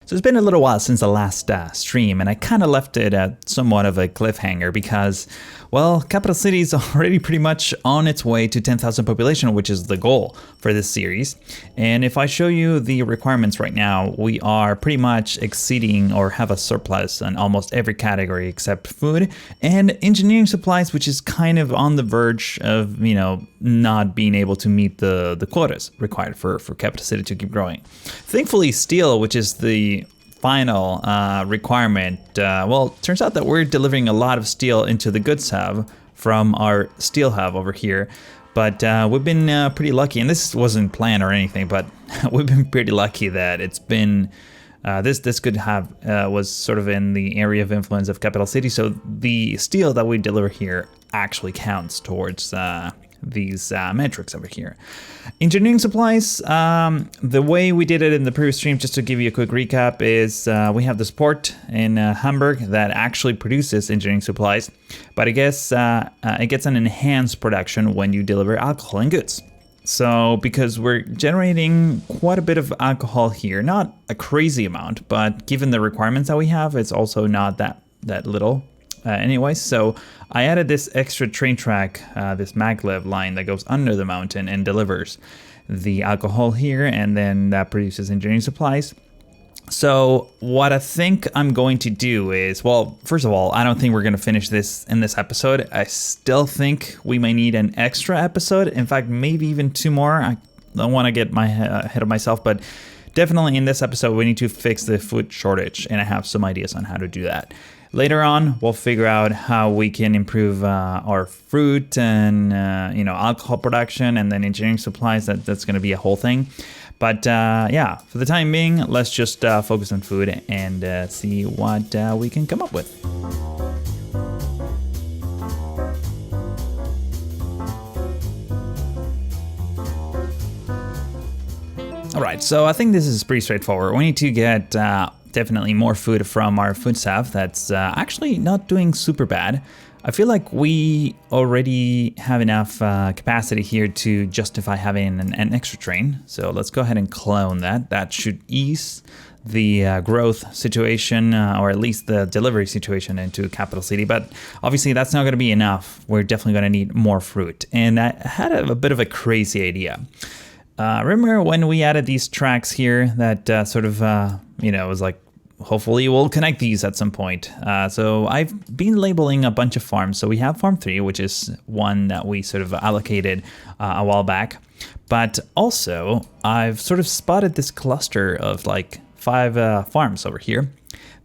So it's been a little while since the last stream, and I kind of left it at somewhat of a cliffhanger because, well, Capital City is already pretty much on its way to 10,000 population, which is the goal for this series. And if I show you the requirements right now, we are pretty much exceeding or have a surplus in almost every category except food and engineering supplies, which is kind of on the verge of, not being able to meet the quotas required for Capital City to keep growing. Thankfully, steel, which is the final requirement, turns out that we're delivering a lot of steel into the goods hub from our steel hub over here. But we've been pretty lucky, and this wasn't planned or anything, but we've been pretty lucky that it's been this good hub was sort of in the area of influence of Capital City, so the steel that we deliver here actually counts towards these metrics over here. Engineering supplies, the way we did it in the previous stream, just to give you a quick recap, is we have this port in Hamburg that actually produces engineering supplies, but I guess it gets an enhanced production when you deliver alcohol and goods. So because we're generating quite a bit of alcohol here, not a crazy amount, but given the requirements that we have, it's also not that little. Anyways, so I added this extra train track, this maglev line that goes under the mountain and delivers the alcohol here, and then that produces engineering supplies. So what I think I'm going to do is, well, first of all, I don't think we're going to finish this in this episode. I still think we may need an extra episode. In fact, maybe even 2 more. I don't want to get ahead of myself, but definitely in this episode, we need to fix the food shortage, and I have some ideas on how to do that. Later on, we'll figure out how we can improve our fruit and alcohol production, and then engineering supplies. That's going to be a whole thing. But for the time being, let's just focus on food and see what we can come up with. All right, so I think this is pretty straightforward. We need to get definitely more food from our food staff that's actually not doing super bad. I feel like we already have enough capacity here to justify having an extra train. So let's go ahead and clone that. That should ease the growth situation, or at least the delivery situation into Capital City. But obviously that's not going to be enough. We're definitely going to need more fruit. And I had a bit of a crazy idea. Remember when we added these tracks here that was like, hopefully we'll connect these at some point. So I've been labeling a bunch of farms. So we have Farm 3, which is one that we sort of allocated a while back. But also I've sort of spotted this cluster of like 5 farms over here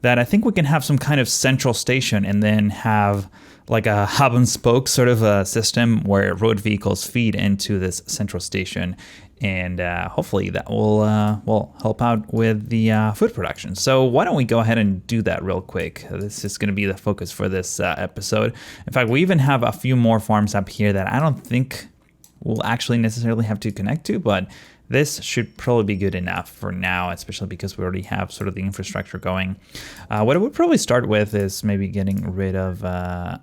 that I think we can have some kind of central station and then have like a hub and spoke sort of a system where road vehicles feed into this central station. And hopefully that will help out with the food production. So why don't we go ahead and do that real quick? This is going to be the focus for this episode. In fact, we even have a few more farms up here that I don't think we'll actually necessarily have to connect to, but this should probably be good enough for now, especially because we already have sort of the infrastructure going. What I would probably start with is maybe getting rid of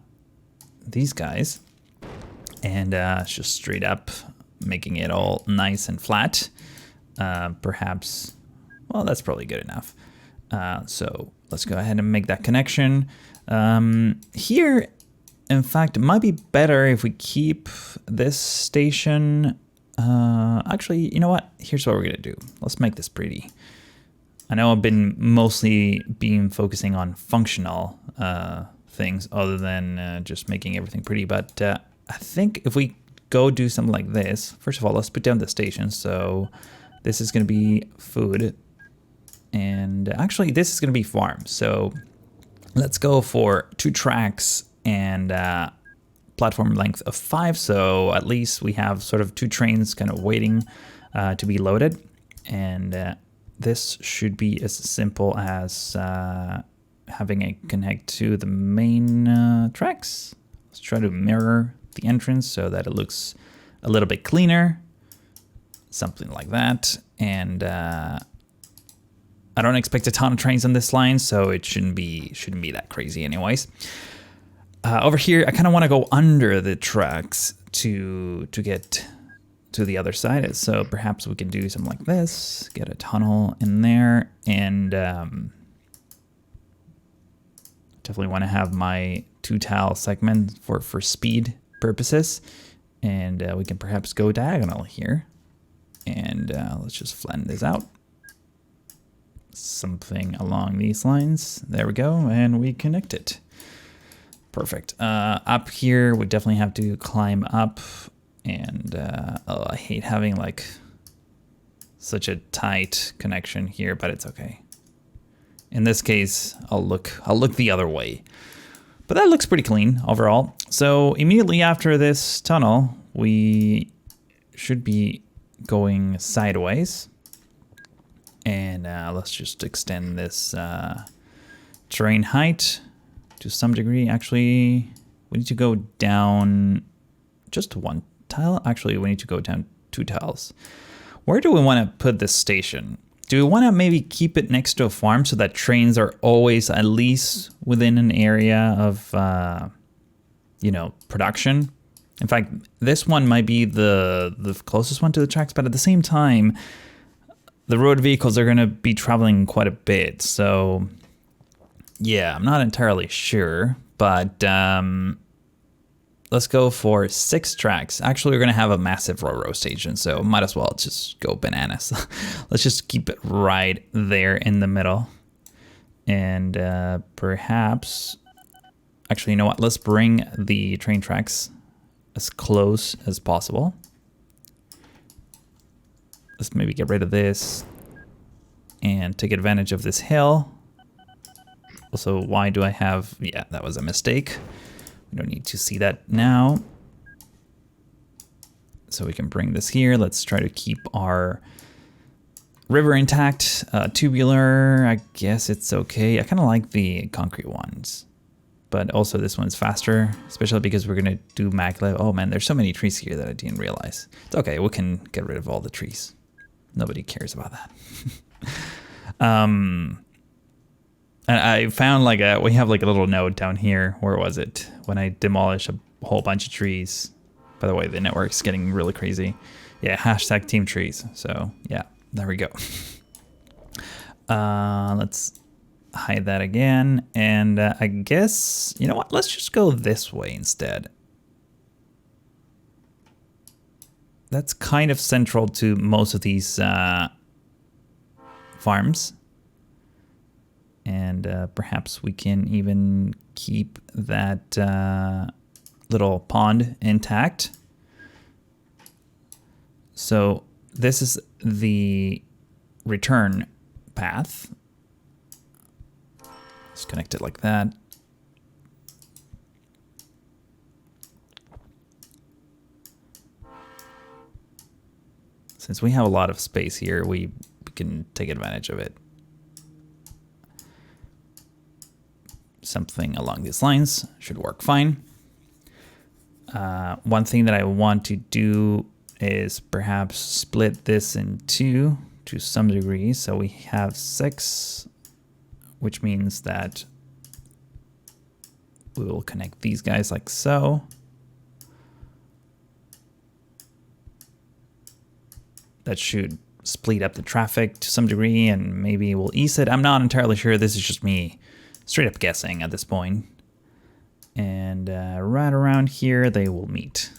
these guys and just straight up making it all nice and flat. Perhaps, well, that's probably good enough. So let's go ahead and make that connection. Here, in fact, it might be better if we keep this station. Actually, you know what? Here's what we're gonna do. Let's make this pretty. I know I've been mostly focusing on functional things other than just making everything pretty, but I think if we go do something like this, first of all, let's put down the station. So this is going to be food, and actually this is going to be farm. So let's go for 2 tracks and platform length of 5. So at least we have sort of 2 trains kind of waiting to be loaded. And this should be as simple as having it connect to the main tracks. Let's try to mirror the entrance so that it looks a little bit cleaner, something like that. And I don't expect a ton of trains on this line, so it shouldn't be that crazy anyways. Over here, I kind of want to go under the tracks to get to the other side. So perhaps we can do something like this, get a tunnel in there, and definitely want to have my 2-tile segment for speed purposes. And we can perhaps go diagonal here. And let's just flatten this out. Something along these lines. There we go, and we connect it. Perfect. Up here, we definitely have to climb up. And oh, I hate having like such a tight connection here, but it's okay. In this case, I'll look the other way. But that looks pretty clean overall. So immediately after this tunnel, we should be going sideways. And let's just extend this terrain height to some degree. Actually, we need to go down just 1 tile. Actually, we need to go down 2 tiles. Where do we want to put this station? Do we want to maybe keep it next to a farm so that trains are always at least within an area of, you know, production? In fact, this one might be the closest one to the tracks, but at the same time, the road vehicles are going to be traveling quite a bit. So, yeah, I'm not entirely sure, but let's go for 6 tracks. Actually, we're going to have a massive railroad station, so might as well just go bananas. Let's just keep it right there in the middle. And perhaps, actually, you know what? Let's bring the train tracks as close as possible. Let's maybe get rid of this and take advantage of this hill. Also, why do I have, yeah, that was a mistake. We don't need to see that now. So we can bring this here. Let's try to keep our river intact. Tubular, I guess it's okay. I kind of like the concrete ones. But also this one's faster, especially because we're going to do maglev. Oh man, there's so many trees here that I didn't realize. It's okay, we can get rid of all the trees. Nobody cares about that. And I found like we have like a little node down here. Where was it? When I demolish a whole bunch of trees. By the way, the network's getting really crazy. Yeah, hashtag team trees. So yeah, there we go. Let's hide that again. And I guess, you know what? Let's just go this way instead. That's kind of central to most of these farms. And perhaps we can even keep that little pond intact. So this is the return path. Let's connect it like that. Since we have a lot of space here, we can take advantage of it. Something along these lines should work fine. One thing that I want to do is perhaps split this in 2 to some degree. So we have 6, which means that we will connect these guys like so. That should split up the traffic to some degree and maybe we'll ease it. I'm not entirely sure. This is just me straight up guessing at this point. And right around here, they will meet.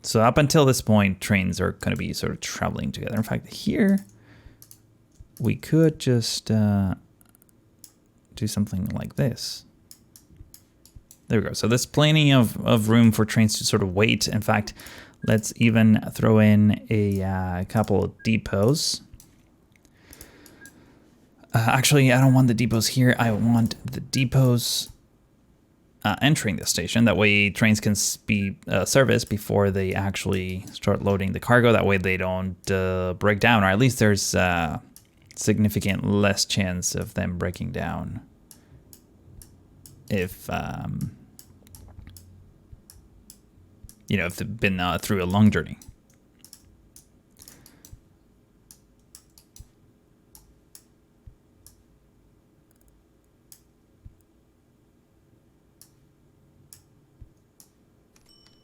So up until this point, trains are going to be sort of traveling together. In fact, here, we could just do something like this. There we go. So there's plenty of room for trains to sort of wait. In fact, let's even throw in a couple of depots. Actually, I don't want the depots here. I want the depots entering the station. That way trains can be serviced before they actually start loading the cargo. That way they don't break down, or at least there's significant less chance of them breaking down if you know, if they've been through a long journey.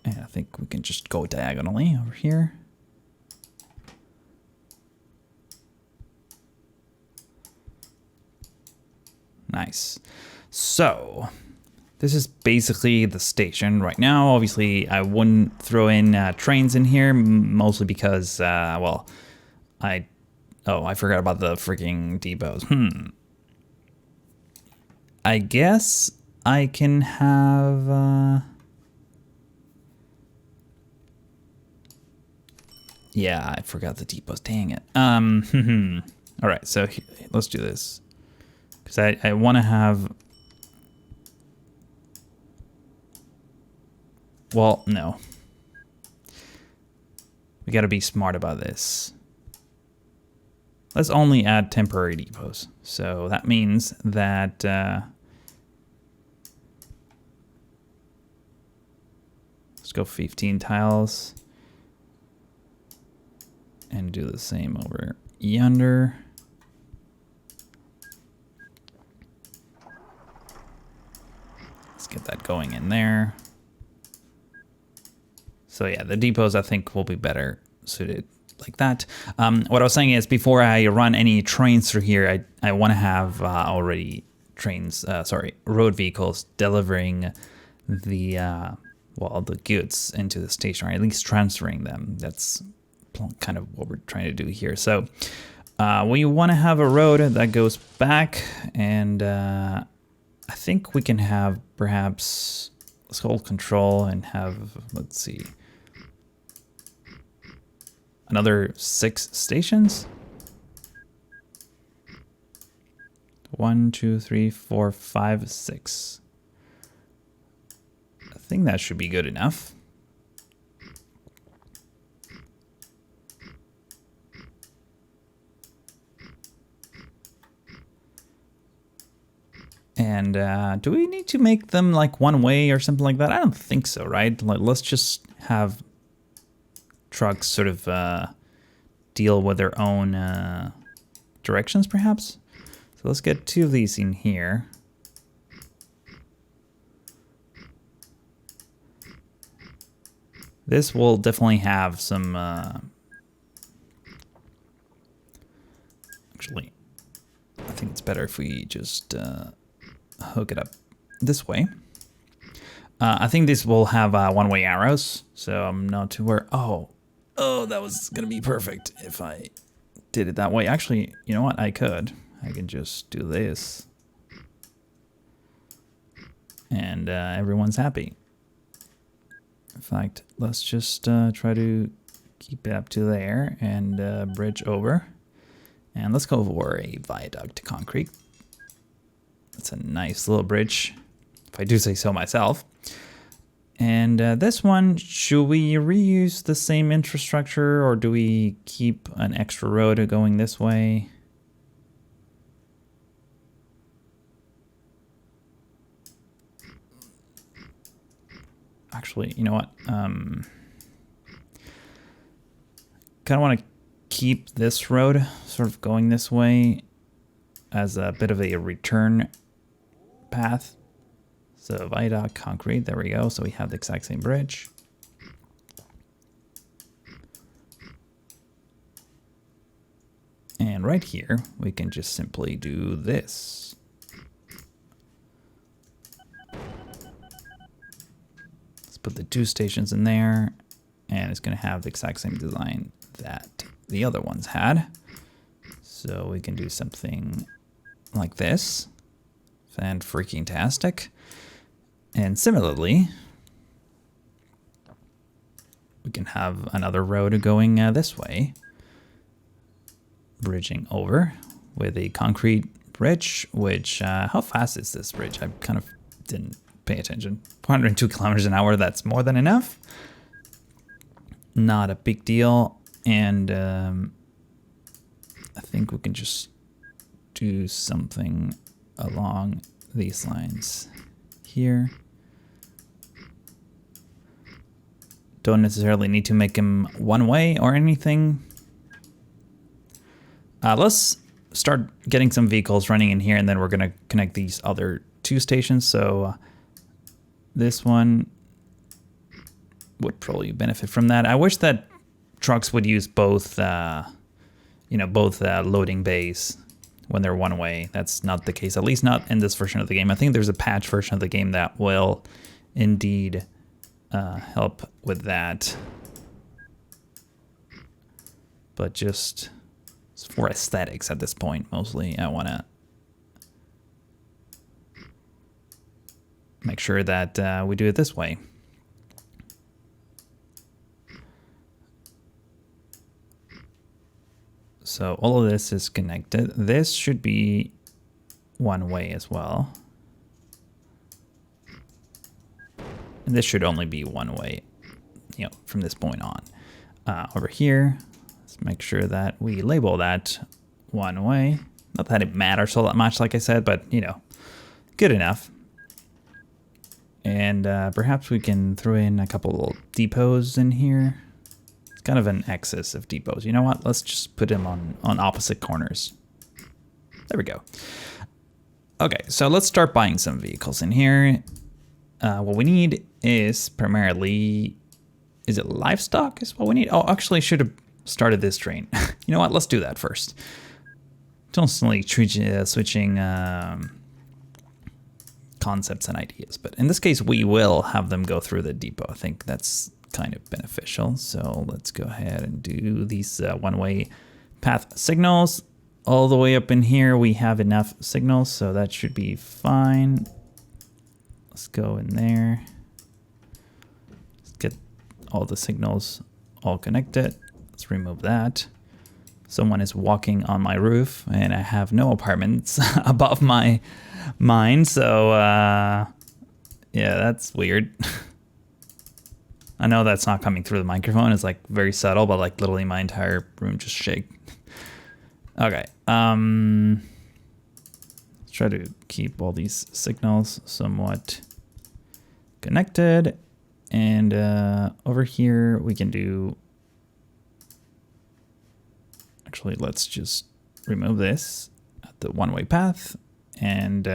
And I think we can just go diagonally over here. Nice. So this is basically the station right now. Obviously, I wouldn't throw in trains in here, mostly because, well, I forgot about the freaking depots. I guess I can have... yeah, I forgot the depots. Dang it. All right, so let's do this. Because I want to have... Well, no. We got to be smart about this. Let's only add temporary depots. So that means that... let's go 15 tiles. And do the same over yonder. Let's get that going in there. So yeah, the depots I think will be better suited like that. What I was saying is before I run any trains through here, I want to have already road vehicles delivering the well, the goods into the station, or at least transferring them. That's kind of what we're trying to do here. So we want to have a road that goes back, and I think we can have perhaps, let's hold control and have, let's see, another 6 stations. 1, 2, 3, 4, 5, 6. I think that should be good enough. And do we need to make them like one way or something like that? I don't think so, right? Like, let's just have trucks sort of deal with their own directions, perhaps. So let's get 2 of these in here. This will definitely have some... actually, I think it's better if we just hook it up this way. I think this will have one-way arrows, so I'm not too worried. Oh, that was gonna be perfect if I did it that way. Actually, you know what? I can just do this, and everyone's happy. In fact, let's just try to keep it up to there and bridge over. And let's go for a viaduct to concrete. That's a nice little bridge, if I do say so myself. And this one, should we reuse the same infrastructure, or do we keep an extra road going this way? Actually, you know what? Kind of want to keep this road sort of going this way as a bit of a return path. So viaduct, concrete, there we go. So we have the exact same bridge. And right here, we can just simply do this. Let's put the 2 stations in there, and it's gonna have the exact same design that the other ones had. So we can do something like this. Fan-freaking-tastic. And similarly, we can have another road going this way, bridging over with a concrete bridge, which, how fast is this bridge? I kind of didn't pay attention. 402 kilometers an hour, that's more than enough. Not a big deal. And I think we can just do something along these lines here. Don't necessarily need to make them one way or anything. Let's start getting some vehicles running in here, and then we're gonna connect these other 2 stations. So this one would probably benefit from that. I wish that trucks would use both, both loading bays when they're one way. That's not the case, at least not in this version of the game. I think there's a patch version of the game that will indeed help with that. But just for aesthetics at this point, mostly, I want to make sure that we do it this way. So all of this is connected. This should be one way as well. And this should only be one way, you know, from this point on. Over here, let's make sure that we label that one way. Not that it matters all that much, like I said, but, you know, good enough. And perhaps we can throw in a couple little depots in here. It's kind of an excess of depots. You know what? Let's just put them on opposite corners. There we go. Okay, so let's start buying some vehicles in here. What we need is primarily, is it livestock is what we need? Oh, actually I should have started this train. You know what? Let's do that first. Constantly switching concepts and ideas, but in this case we will have them go through the depot. I think that's kind of beneficial. So let's go ahead and do these one-way path signals. All the way up in here we have enough signals, so that should be fine. Let's go in there. Let's get all the signals all connected. Let's remove that. Someone is walking on my roof and I have no apartments above mine, so yeah, that's weird. I know that's not coming through the microphone. It's like very subtle, but like literally my entire room just shake. Okay, let's try to keep all these signals somewhat connected. And over here we can do, actually let's just remove this at the one-way path, and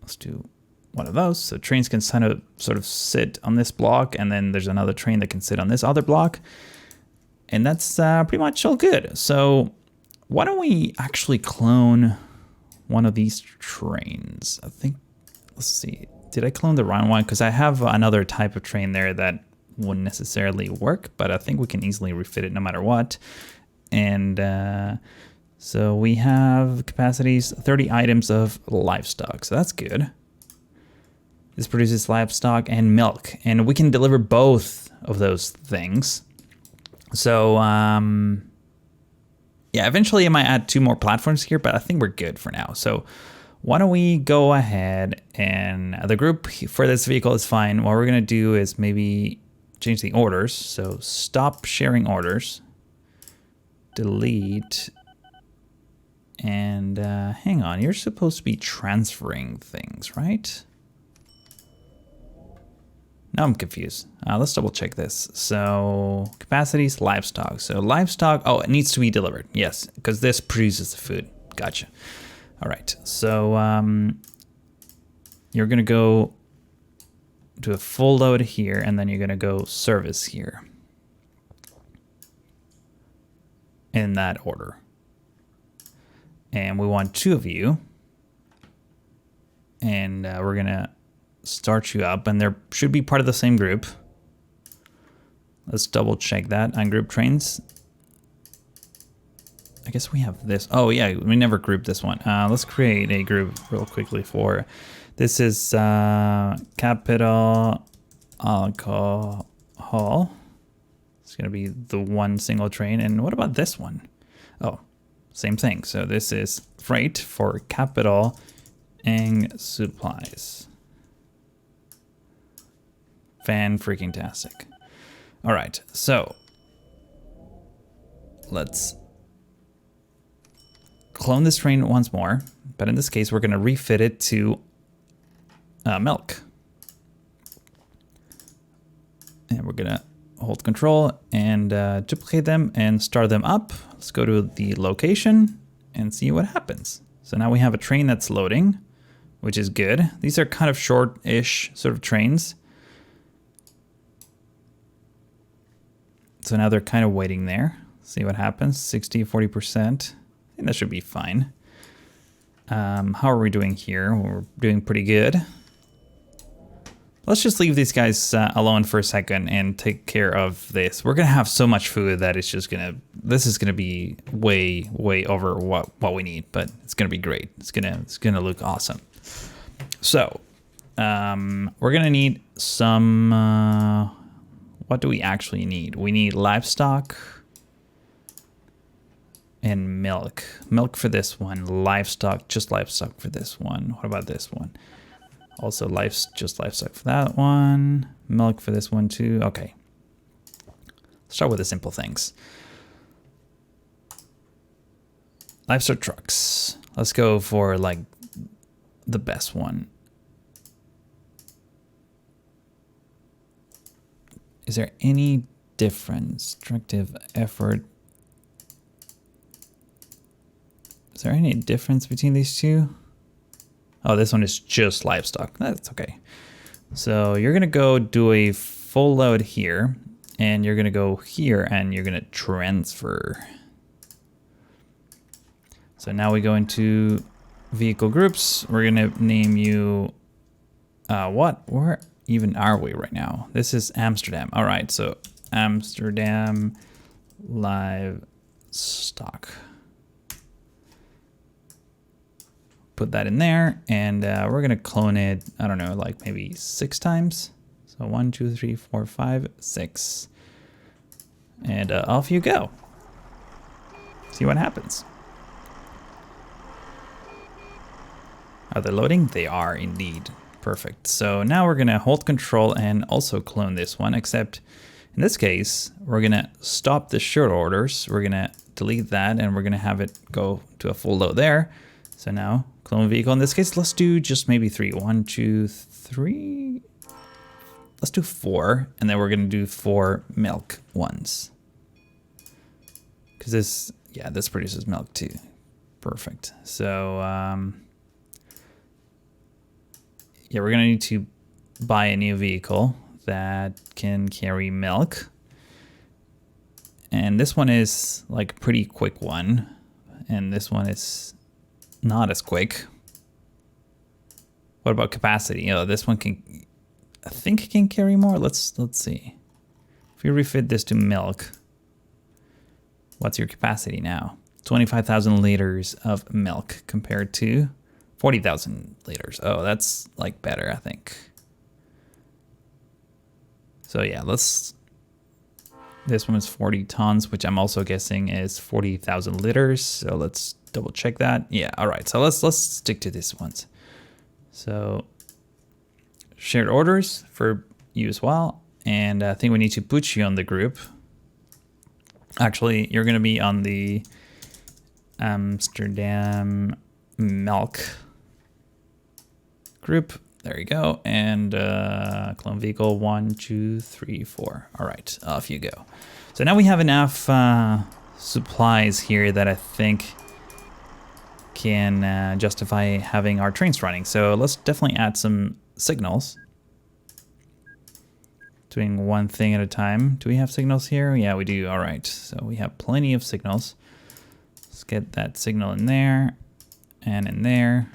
let's do one of those. So trains can sort of sit on this block, and then there's another train that can sit on this other block. And that's pretty much all good. So why don't we actually clone one of these trains? I think, let's see. Did I clone the wrong one? Because I have another type of train there that wouldn't necessarily work, but I think we can easily refit it no matter what. And so we have capacities, 30 items of livestock. So that's good. This produces livestock and milk, and we can deliver both of those things. So yeah, eventually I might add 2 more platforms here, but I think we're good for now. So why don't we go ahead, and the group for this vehicle is fine. What we're gonna do is maybe change the orders. So stop sharing orders, delete, and hang on, you're supposed to be transferring things, right? Now I'm confused. Let's double check this. So capacities, livestock. So livestock, oh, it needs to be delivered. Yes, because this produces the food. Gotcha. All right, so you're gonna go do a full load here, and then you're gonna go service here in that order. And we want 2 of you, and we're gonna start you up, and they should be part of the same group. Let's double check that on group trains. I guess we have this. Oh yeah, we never grouped this one. Let's create a group real quickly for, this is capital alcohol. It's gonna be the one single train. And what about this one? Oh, same thing. So this is freight for capital and supplies. Fan-freaking-tastic. All right, so let's clone this train once more, but in this case, we're gonna refit it to milk. And we're gonna hold control and duplicate them and start them up. Let's go to the location and see what happens. So now we have a train that's loading, which is good. These are kind of short-ish sort of trains. So now they're kind of waiting there. See what happens. 60, 40%. I think that should be fine. How are we doing here? We're doing pretty good. Let's just leave these guys alone for a second and take care of this. We're gonna have so much food that it's just gonna, this is gonna be way over what we need, but it's gonna be great. It's gonna look awesome. So we're gonna need some, what do we actually need? We need livestock and milk. Milk for this one, livestock, just livestock for this one. What about this one? Also just livestock for that one. Milk for this one too. Okay. Let's start with the simple things. Livestock trucks. Let's go for like the best one. Is there any difference? Destructive effort. Is there any difference between these two? Oh, this one is just livestock. That's okay. So you're gonna go do a full load here, and you're gonna go here and you're gonna transfer. So now we go into vehicle groups. We're gonna name you, where even are we right now? This is Amsterdam. All right, so Amsterdam livestock. Put that in there, and we're gonna clone it, I don't know, like maybe 6 times. So 1, 2, 3, 4, 5, 6. And off you go. See what happens. Are they loading? They are indeed. Perfect. So now we're gonna hold control and also clone this one, except in this case, we're gonna stop the short orders. We're gonna delete that, and we're gonna have it go to a full load there. So now, clone vehicle. In this case, let's do just maybe 3. 1, 2, 3. Let's do 4, and then we're gonna do 4 milk ones. Because this, yeah, this produces milk too. Perfect. So, yeah, we're gonna need to buy a new vehicle that can carry milk. And this one is like a pretty quick one, and this one is not as quick. What about capacity? Oh, this one can, I think it can carry more. Let's see. If we refit this to milk, what's your capacity now? 25,000 liters of milk compared to 40,000 liters. Oh, that's like better, I think. So yeah, this one is 40 tons, which I'm also guessing is 40,000 liters. So let's double check that. Yeah, all right. So let's stick to these ones. So shared orders for you as well. And I think we need to put you on the group. Actually, you're going to be on the Amsterdam milk group. There you go. And clone vehicle 1, 2, 3, 4. All right, off you go. So now we have enough supplies here that I think can justify having our trains running. So let's definitely add some signals. Doing one thing at a time. Do we have signals here? Yeah, we do. All right. So we have plenty of signals. Let's get that signal in there and in there.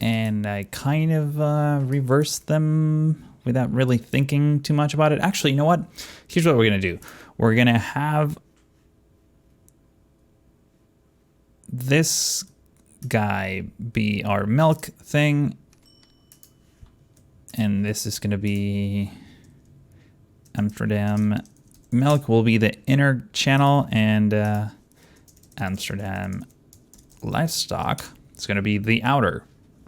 And I kind of reversed them without really thinking too much about it. Actually, you know what? Here's what we're gonna do. We're gonna have this guy be our milk thing. And this is gonna be Amsterdam milk will be the inner channel, and Amsterdam livestock is gonna be the outer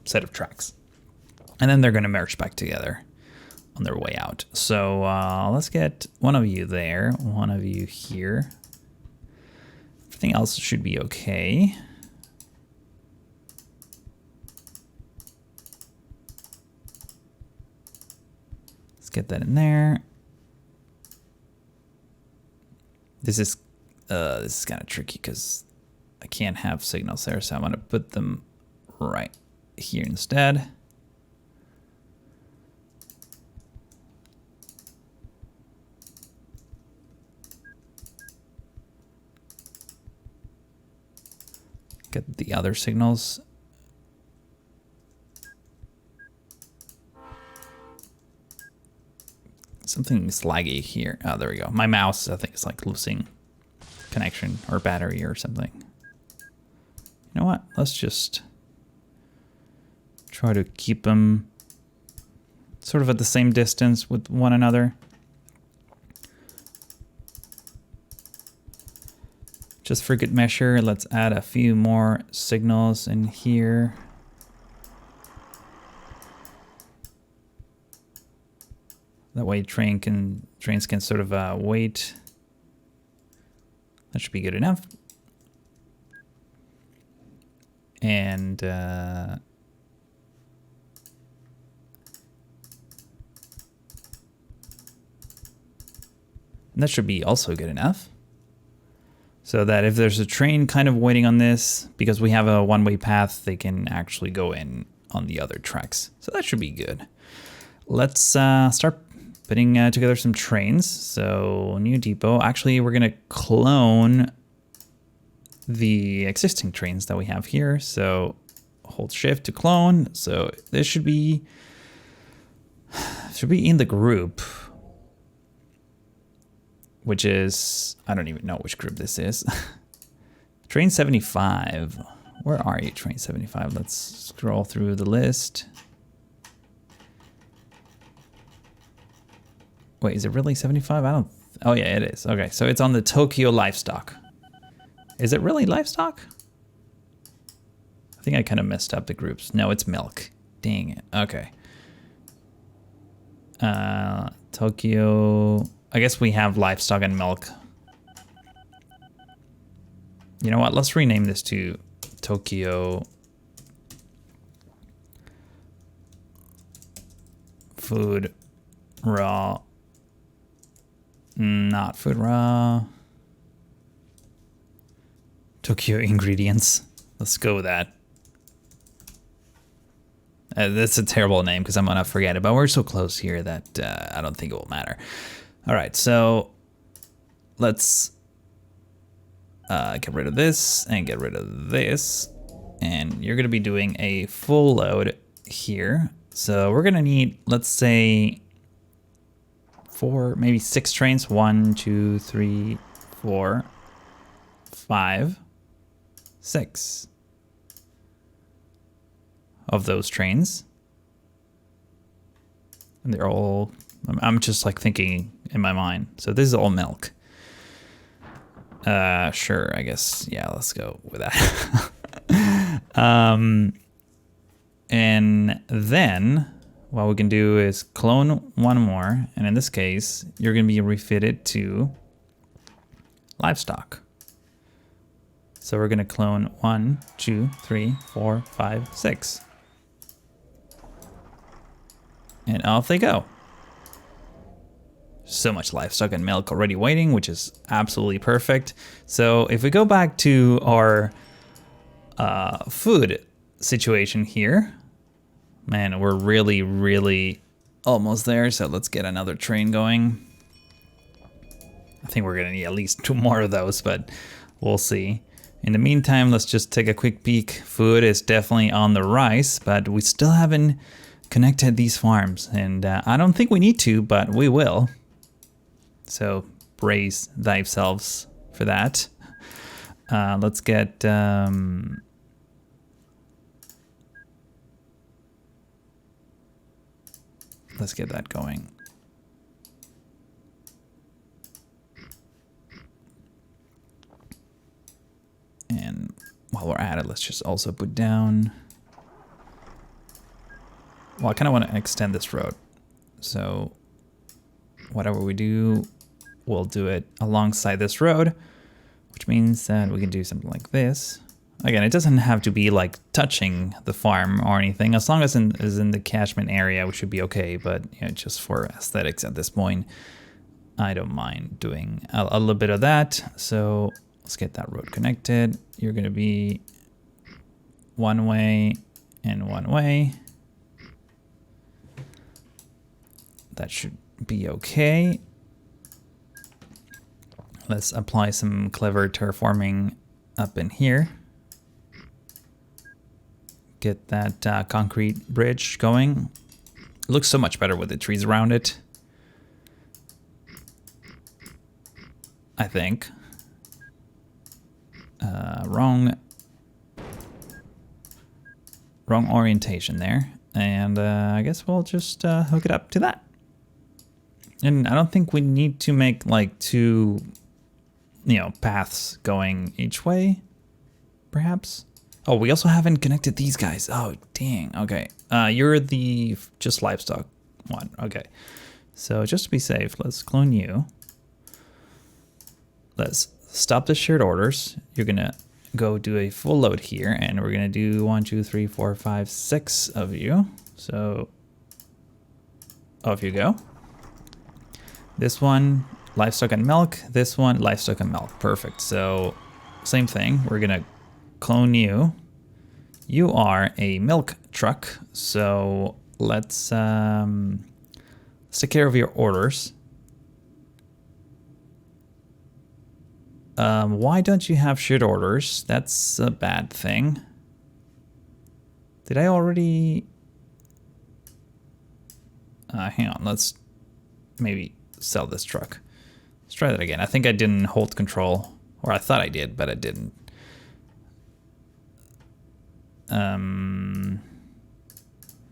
set of tracks. And then they're gonna merge back together on their way out. So let's get one of you there, one of you here. Everything else should be okay. Let's get that in there. This is kind of tricky because I can't have signals there, so I'm gonna put them right here instead. Get the other signals. Something's laggy here. Oh, there we go. My mouse, I think, is like losing connection or battery or something. You know what? Let's just try to keep them sort of at the same distance with one another. Just for good measure, let's add a few more signals in here. That way trains can sort of wait. That should be good enough. And that should be also good enough. So that if there's a train kind of waiting on this, because we have a one-way path, they can actually go in on the other tracks. So that should be good. Let's start putting together some trains. So new depot. Actually, we're gonna clone the existing trains that we have here. So hold shift to clone. So this should be in the group, which is, I don't even know which group this is. Train 75. Where are you, train 75? Let's scroll through the list. Wait, is it really 75? I don't, oh yeah, it is. Okay, so it's on the Tokyo livestock. Is it really livestock? I think I kind of messed up the groups. No, it's milk. Dang it, okay. Tokyo, I guess we have livestock and milk. You know what, let's rename this to Tokyo Food Raw. Not food raw. Tokyo ingredients. Let's go with that. That's a terrible name because I'm gonna forget it, but we're so close here that I don't think it will matter. All right, so let's get rid of this and get rid of this. And you're gonna be doing a full load here. So we're gonna need, let's say, 4, maybe 6 trains. 1, 2, 3, 4, 5, 6 of those trains. And they're all, I'm just like thinking in my mind. So this is all milk. Sure, I guess, yeah, let's go with that. And then what we can do is clone one more, and in this case, you're gonna be refitted to livestock. So we're gonna clone 1, 2, 3, 4, 5, 6. And off they go. So much livestock and milk already waiting, which is absolutely perfect. So if we go back to our food situation here, man, we're really almost there. So let's get another train going. I think we're gonna need at least 2 more of those, but we'll see. In the meantime, let's just take a quick peek. Food is definitely on the rise, but we still haven't connected these farms. And I don't think we need to, but we will. So brace thyself for that. Let's get that going. And while we're at it, let's just also put down, well, I kind of want to extend this road. So whatever we do, we'll do it alongside this road, which means that we can do something like this. Again, it doesn't have to be like touching the farm or anything. As long as it's in the catchment area, we should be okay. But you know, just for aesthetics at this point, I don't mind doing a little bit of that. So let's get that road connected. You're gonna be one way in one way. That should be okay. Let's apply some clever terraforming up in here. Get that concrete bridge going. It looks so much better with the trees around it, I think. Wrong orientation there. And I guess we'll just hook it up to that. And I don't think we need to make like two, paths going each way, perhaps. Oh, we also haven't connected these guys. Oh, dang. Okay. You're the just livestock one. Okay. So just to be safe, let's clone you. Let's stop the shared orders. You're going to go do a full load here, and we're going to do 1, 2, 3, 4, 5, 6 of you. So off you go. This one, livestock and milk. This one, livestock and milk. Perfect. So same thing. We're going to clone you. You are a milk truck. So let's take care of your orders. Why don't you have shared orders? That's a bad thing. Did I already... hang on, let's maybe sell this truck. Let's try that again. I think I didn't hold control, or I thought I did, but I didn't.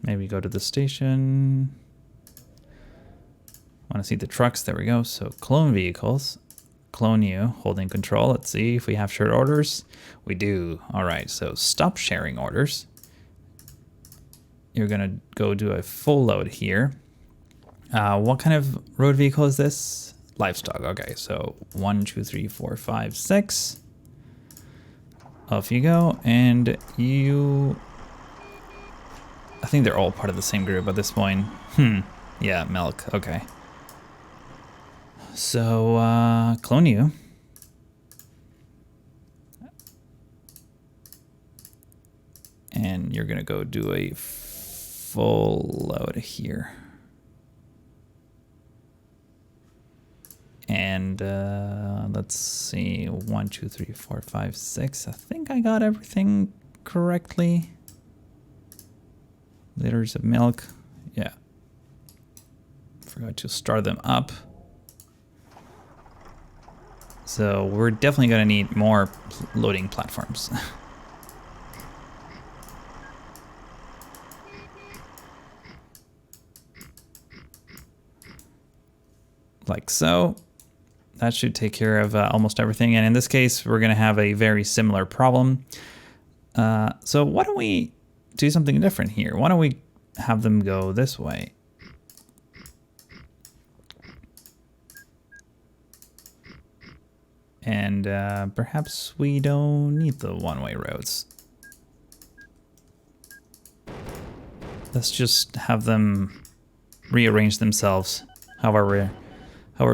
Maybe go to the station. Want to see the trucks? There we go. So clone vehicles. Clone you, holding control. Let's see if we have shared orders. We do. All right, so stop sharing orders. You're gonna go do a full load here. What kind of road vehicle is this? Livestock. Okay, so 1, 2, 3, 4, 5, 6. Off you go, and you... I think they're all part of the same group at this point. Yeah, milk. Okay. So, clone you. And you're gonna go do a full load here. And let's see, 1, 2, 3, 4, 5, 6. I think I got everything correctly. Liters of milk. Yeah. Forgot to start them up. So we're definitely gonna need more loading platforms. Like so. That should take care of almost everything. And in this case, we're gonna have a very similar problem. So why don't we do something different here? Why don't we have them go this way? And perhaps we don't need the one-way roads. Let's just have them rearrange themselves however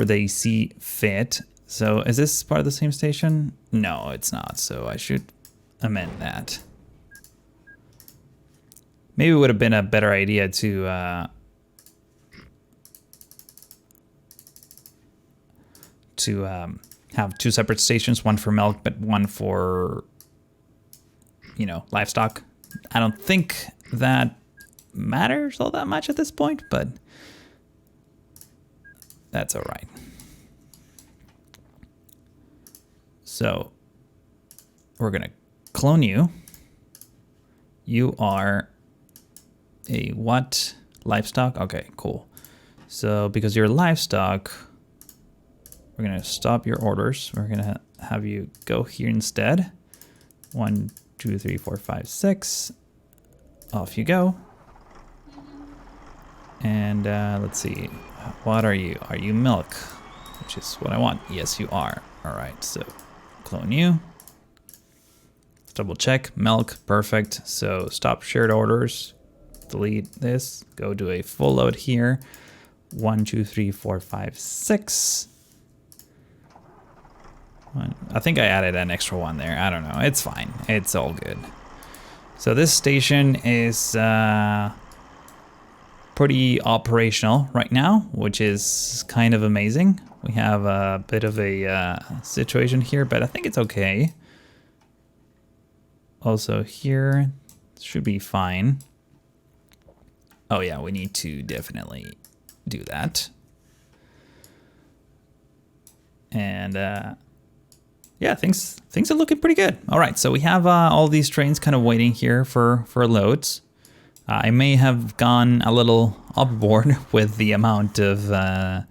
they see fit. So is this part of the same station? No, it's not. So I should amend that. Maybe it would have been a better idea to have two separate stations, one for milk, but one for, livestock. I don't think that matters all that much at this point, but that's all right. So we're gonna clone you. You are a what? Livestock? Okay, cool. So because you're livestock, we're gonna stop your orders. We're gonna have you go here instead. 1, 2, 3, 4, 5, 6. Off you go. And let's see. What are you? Are you milk? Which is what I want. Yes, you are. All right, so clone you. Let's double check. Milk, perfect. So stop shared orders. Delete this. Go do a full load here. 1, 2, 3, 4, 5, 6. I think I added an extra one there. I don't know. It's fine. It's all good. So this station is pretty operational right now, which is kind of amazing. We have a bit of a situation here, but I think it's okay. Also here, should be fine. Oh yeah, we need to definitely do that. And yeah, things are looking pretty good. All right, so we have all these trains kind of waiting here for loads. I may have gone a little overboard with the amount of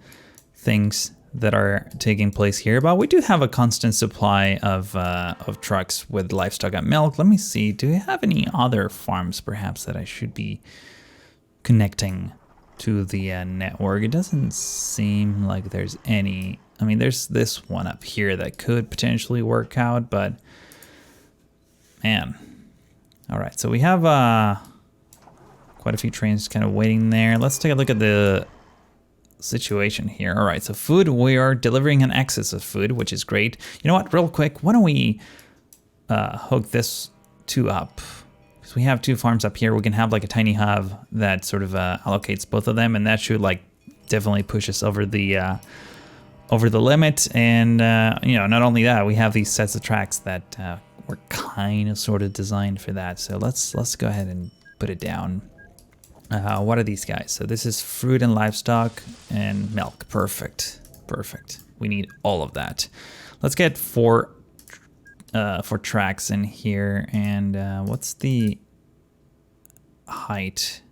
things that are taking place here, but we do have a constant supply of trucks with livestock and milk. Let me see, do we have any other farms perhaps that I should be connecting to the network? It doesn't seem like there's any. I mean, there's this one up here that could potentially work out, but man. All right, so we have quite a few trains kind of waiting there. Let's take a look at the situation here. All right, so food, we are delivering an excess of food, which is great. You know what, real quick, why don't we hook this two up? Because we have two farms up here. We can have like a tiny hub that sort of allocates both of them, and that should like definitely push us over the limit. And you know, not only that, we have these sets of tracks that were kind of sort of designed for that. So let's go ahead and put it down. What are these guys? So this is fruit and livestock and milk. Perfect. Perfect. We need all of that. Let's get four tracks in here. And what's the height?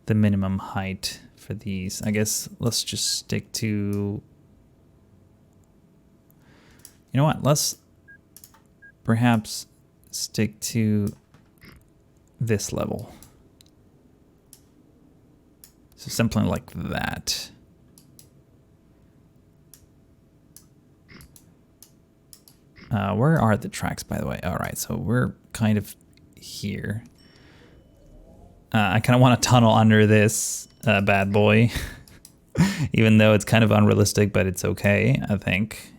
The minimum height for these? I guess let's just stick to... You know what? Let's perhaps stick to this level. So something like that. Where are the tracks, by the way? All right, so we're kind of here. I kind of want to tunnel under this bad boy, even though it's kind of unrealistic, but it's okay, I think.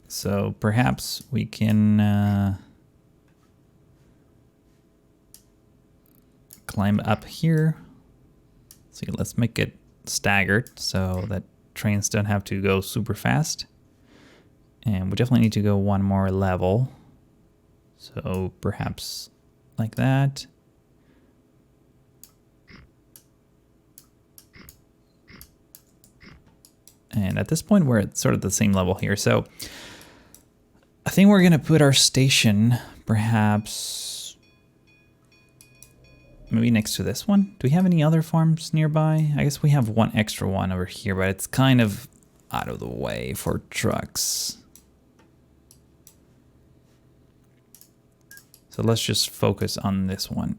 So perhaps we can climb up here. So let's make it staggered so that trains don't have to go super fast. And we definitely need to go one more level. So perhaps like that. And at this point, we're at sort of the same level here. So I think we're gonna put our station perhaps maybe next to this one. Do we have any other farms nearby? I guess we have one extra one over here, but it's kind of out of the way for trucks. So let's just focus on this one.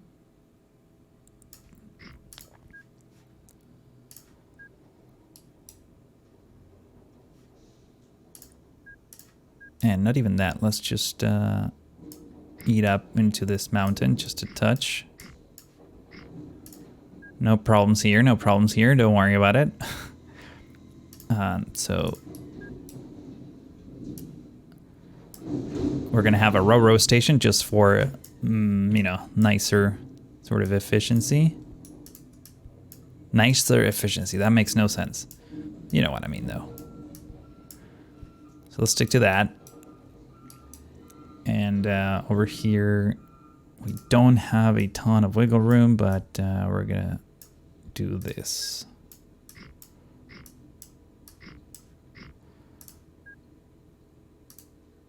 And not even that, let's just eat up into this mountain just a touch. No problems here, no problems here, don't worry about it. So we're gonna have a row station just for, you know, nicer sort of efficiency. Nicer efficiency, that makes no sense. You know what I mean though. So let's stick to that. And over here, we don't have a ton of wiggle room, but we're gonna do this.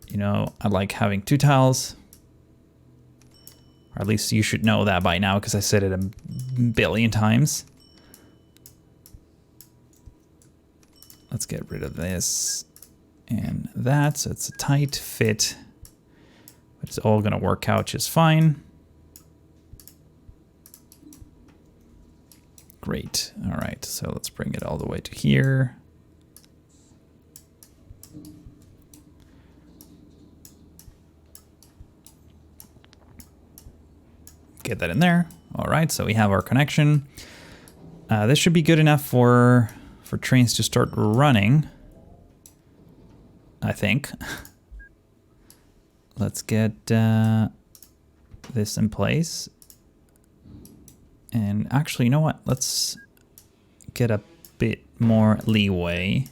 You know, I like having two tiles. Or at least you should know that by now, because I said it a billion times. Let's get rid of this and that, so it's a tight fit. But it's all gonna work out just fine. Great, all right, so let's bring it all the way to here. Get that in there. All right, so we have our connection. This should be good enough for trains to start running, I think. Let's get this in place. And actually, you know what? Let's get a bit more leeway,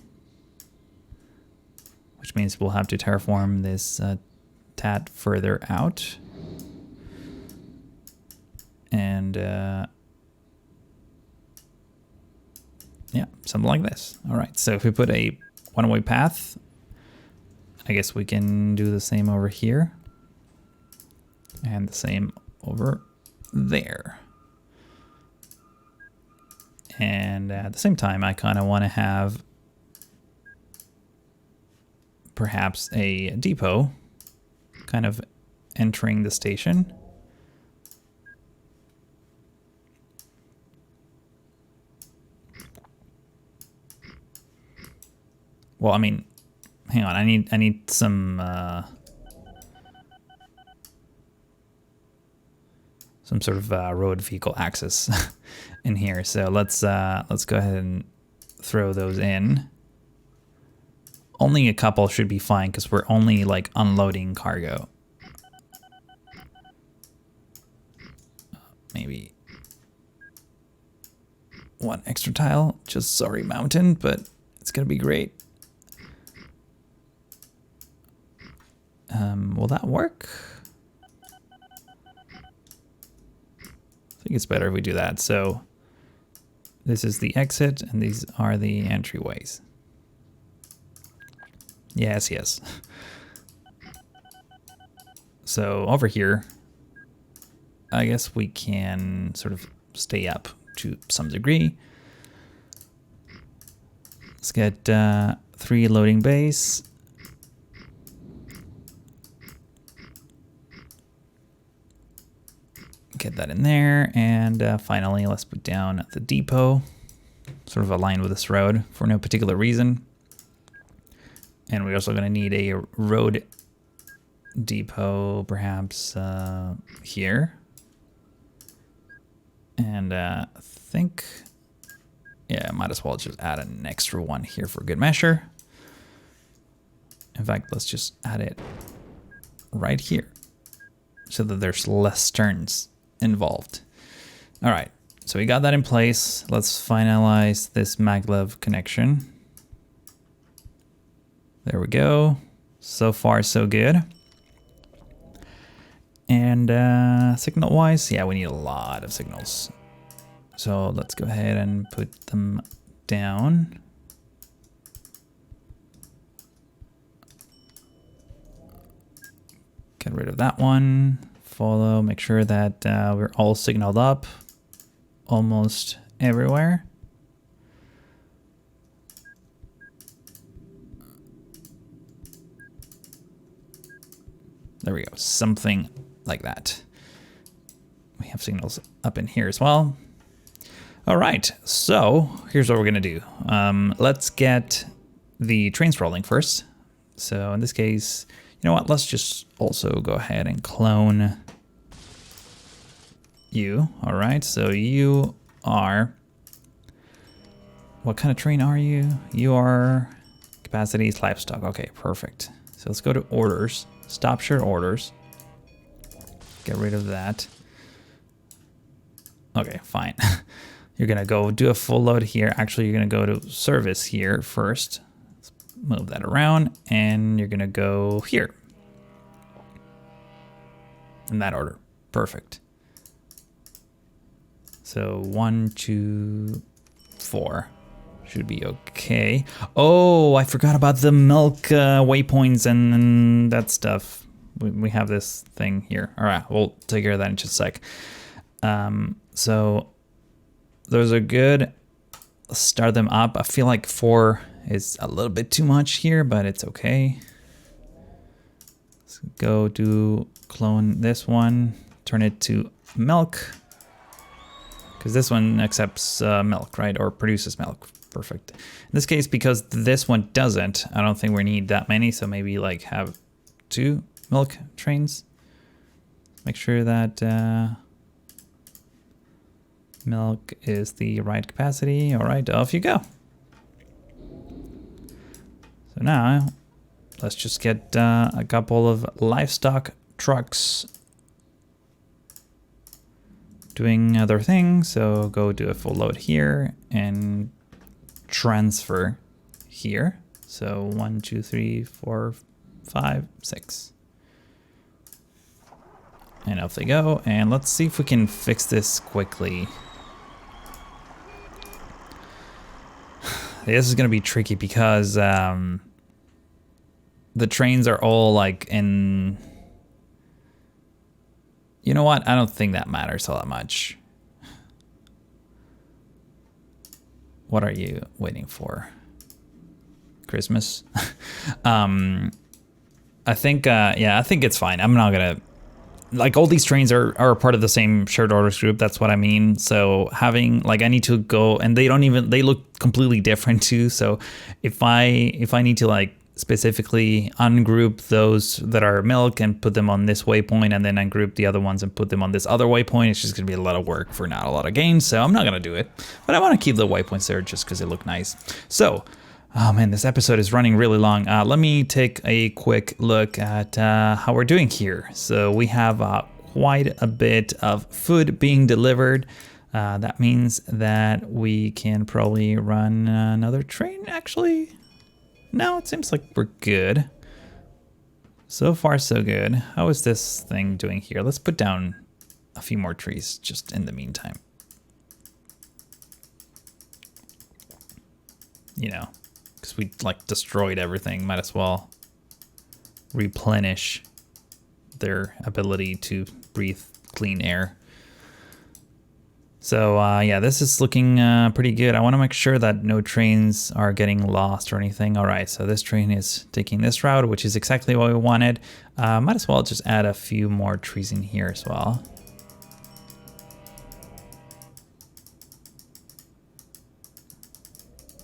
which means we'll have to terraform this tad further out. And yeah, something like this. All right, so if we put a one-way path, I guess we can do the same over here and the same over there. And at the same time, I kind of want to have perhaps a depot kind of entering the station. Well, I mean, hang on, I need some sort of road vehicle access in here. So let's go ahead and throw those in. Only a couple should be fine because we're only like unloading cargo. Maybe one extra tile. Just sorry, mountain, but it's gonna be great. Will that work? I think it's better if we do that. So this is the exit and these are the entryways. Yes, yes. So over here, I guess we can sort of stay up to some degree. Let's get 3 loading bays. Get that in there, and finally let's put down the depot, sort of aligned with this road for no particular reason. And we're also going to need a road depot perhaps here. And I think, yeah, I might as well just add an extra one here for good measure. In fact, let's just add it right here so that there's less turns involved. All right, so we got that in place. Let's finalize this maglev connection. There we go. So far, so good. And signal wise, yeah, we need a lot of signals. So let's go ahead and put them down. Get rid of that one. Follow, make sure that we're all signaled up almost everywhere. There we go, something like that. We have signals up in here as well. All right, so here's what we're gonna do. Let's get the trains rolling first. So in this case, you know what, let's just also go ahead and clone you. All right, so you are, what kind of train are you? You are capacity livestock. Okay, perfect. So let's go to orders, stop share orders. Get rid of that. Okay, fine. You're gonna go do a full load here. Actually, you're gonna go to service here first. Let's move that around, and you're gonna go here. In that order, perfect. So 1, 2, 4 should be okay. Oh, I forgot about the milk waypoints and that stuff. We have this thing here. All right, we'll take care of that in just a sec. So those are good. Let's start them up. I feel like 4 is a little bit too much here, but it's okay. Let's go to clone this one, turn it to milk. Because this one accepts milk, right? Or produces milk. Perfect. In this case, because this one doesn't, I don't think we need that many. So maybe like have 2 milk trains. Make sure that Milk is the right capacity. All right, off you go. So now let's just get a couple of livestock trucks doing other things. So go do a full load here and transfer here. So 1, 2, 3, 4, 5, 6. And off they go. And let's see if we can fix this quickly. This is gonna be tricky because the trains are all like in. You know what? I don't think that matters all that much. What are you waiting for? Christmas? I think, yeah, I think it's fine. I'm not gonna, like, all these trains are a part of the same shared orders group. That's what I mean. So having, like, I need to go, and they look completely different too. So if I need to, like, specifically ungroup those that are milk and put them on this waypoint, and then ungroup the other ones and put them on this other waypoint, it's just gonna be a lot of work for not a lot of gains. So I'm not gonna do it, but I want to keep the waypoints there just because they look nice. So, oh man, this episode is running really long. Let me take a quick look at how we're doing here. So we have quite a bit of food being delivered. That means that we can probably run another train, actually. No, it seems like we're good. So far, so good. How is this thing doing here? Let's put down a few more trees just in the meantime. You know, because we like destroyed everything. Might as well replenish their ability to breathe clean air. So yeah, this is looking pretty good. I want to make sure that no trains are getting lost or anything. All right, so this train is taking this route, which is exactly what we wanted. Might as well just add a few more trees in here as well.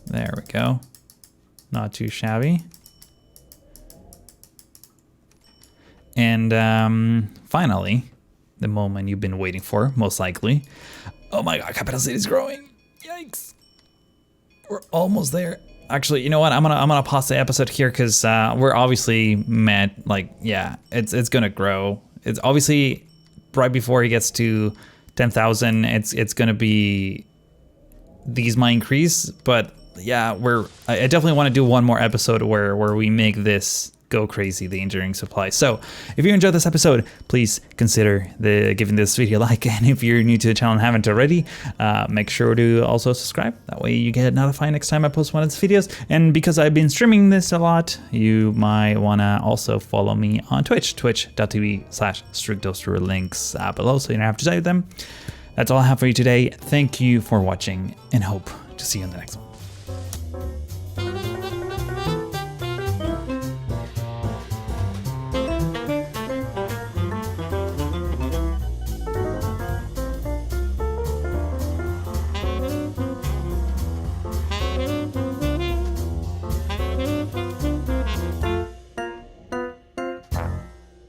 There we go. Not too shabby. And finally, the moment you've been waiting for, most likely. Oh my god, Capital City is growing. Yikes. We're almost there. Actually, you know what? I'm gonna pause the episode here because we're obviously met. Like, yeah, it's gonna grow. It's obviously right before he gets to 10,000. It's gonna be, these might increase, but yeah, I definitely want to do one more episode where we make this go crazy, the engineering supply. So if you enjoyed this episode, please consider giving this video a like, and if you're new to the channel and haven't already, make sure to also subscribe. That way you get notified next time I post one of these videos. And because I've been streaming this a lot, you might want to also follow me on Twitch, twitch.tv/StrictToaster, links below so you don't have to type them. That's all I have for you today. Thank you for watching, and hope to see you in the next one.